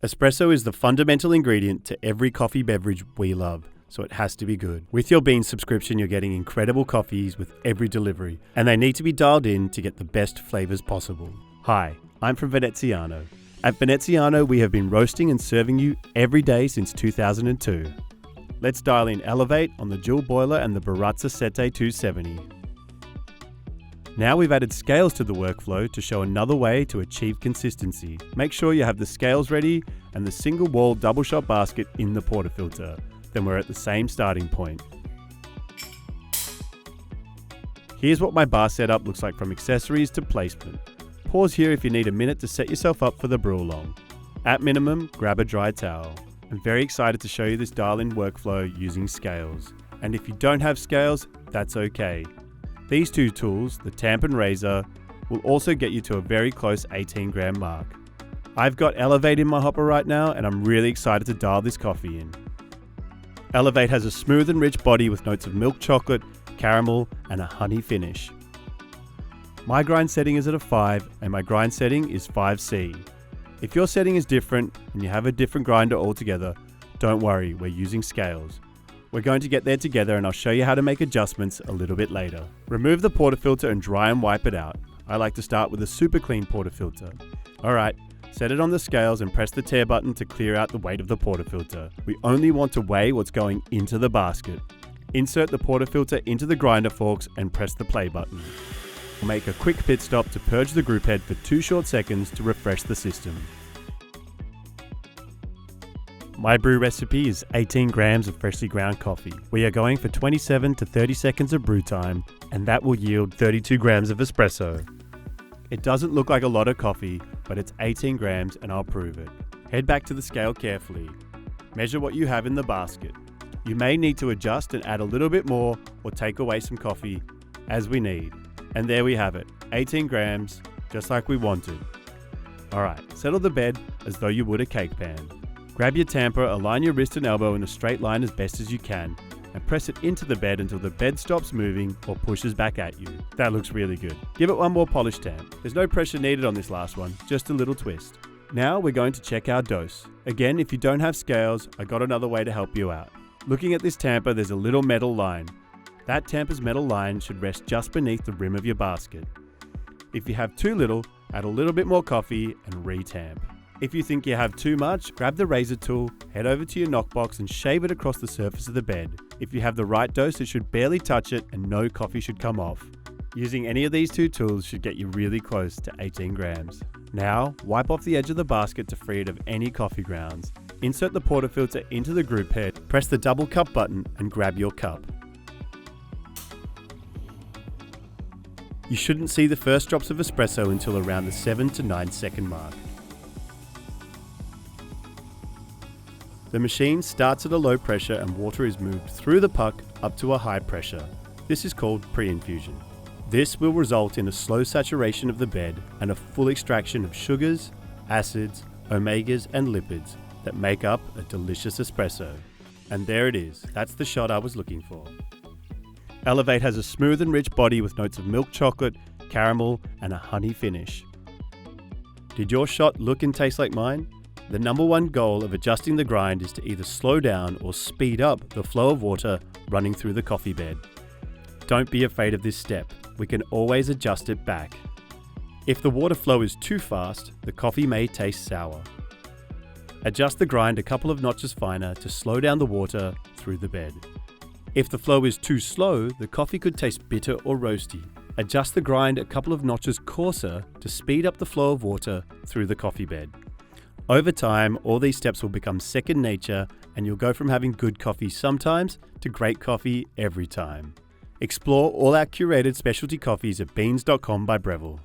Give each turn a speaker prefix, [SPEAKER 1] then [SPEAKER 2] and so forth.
[SPEAKER 1] Espresso is the fundamental ingredient to every coffee beverage we love, so it has to be good. With your Beanz subscription, you're getting incredible coffees with every delivery, and they need to be dialed in to get the best flavors possible. Hi, I'm from Veneziano. At Veneziano, we have been roasting and serving you every day since 2002. Let's dial in Elevate on the dual boiler and the Baratza Sette 270. Now we've added scales to the workflow to show another way to achieve consistency. Make sure you have the scales ready and the single wall double shot basket in the portafilter. Then we're at the same starting point. Here's what my bar setup looks like from accessories to placement. Pause here if you need a minute to set yourself up for the brew along. At minimum, grab a dry towel. I'm very excited to show you this dial-in workflow using scales. And if you don't have scales, that's okay. These two tools, the tamp and razor, will also get you to a very close 18 gram mark. I've got Elevate in my hopper right now, and I'm really excited to dial this coffee in. Elevate has a smooth and rich body with notes of milk chocolate, caramel, and a honey finish. My grind setting is at a 5, and my grind setting is 5C. If your setting is different and you have a different grinder altogether, don't worry, we're using scales. We're going to get there together, and I'll show you how to make adjustments a little bit later. Remove the portafilter and dry and wipe it out. I like to start with a super clean portafilter. Alright, set it on the scales and press the tear button to clear out the weight of the portafilter. We only want to weigh what's going into the basket. Insert the portafilter into the grinder forks and press the play button. Make a quick pit stop to purge the group head for 2 short seconds to refresh the system. My brew recipe is 18 grams of freshly ground coffee. We are going for 27 to 30 seconds of brew time, and that will yield 32 grams of espresso. It doesn't look like a lot of coffee, but it's 18 grams and I'll prove it. Head back to the scale carefully. Measure what you have in the basket. You may need to adjust and add a little bit more or take away some coffee as we need. And there we have it, 18 grams, just like we wanted. Alright, settle the bed as though you would a cake pan. Grab your tamper, align your wrist and elbow in a straight line as best as you can, and press it into the bed until the bed stops moving or pushes back at you. That looks really good. Give it one more polish tamp. There's no pressure needed on this last one, just a little twist. Now we're going to check our dose. Again, if you don't have scales, I got another way to help you out. Looking at this tamper, there's a little metal line. That tamper's metal line should rest just beneath the rim of your basket. If you have too little, add a little bit more coffee and re-tamp. If you think you have too much, grab the razor tool, head over to your knockbox and shave it across the surface of the bed. If you have the right dose, it should barely touch it and no coffee should come off. Using any of these two tools should get you really close to 18 grams. Now, wipe off the edge of the basket to free it of any coffee grounds. Insert the portafilter into the group head, press the double cup button and grab your cup. You shouldn't see the first drops of espresso until around the 7 to 9 second mark. The machine starts at a low pressure and water is moved through the puck up to a high pressure. This is called pre-infusion. This will result in a slow saturation of the bed and a full extraction of sugars, acids, omegas and lipids that make up a delicious espresso. And there it is, that's the shot I was looking for. Elevate has a smooth and rich body with notes of milk chocolate, caramel and a honey finish. Did your shot look and taste like mine? The number one goal of adjusting the grind is to either slow down or speed up the flow of water running through the coffee bed. Don't be afraid of this step, we can always adjust it back. If the water flow is too fast, the coffee may taste sour. Adjust the grind a couple of notches finer to slow down the water through the bed. If the flow is too slow, the coffee could taste bitter or roasty. Adjust the grind a couple of notches coarser to speed up the flow of water through the coffee bed. Over time, all these steps will become second nature and you'll go from having good coffee sometimes to great coffee every time. Explore all our curated specialty coffees at beanz.com by Breville.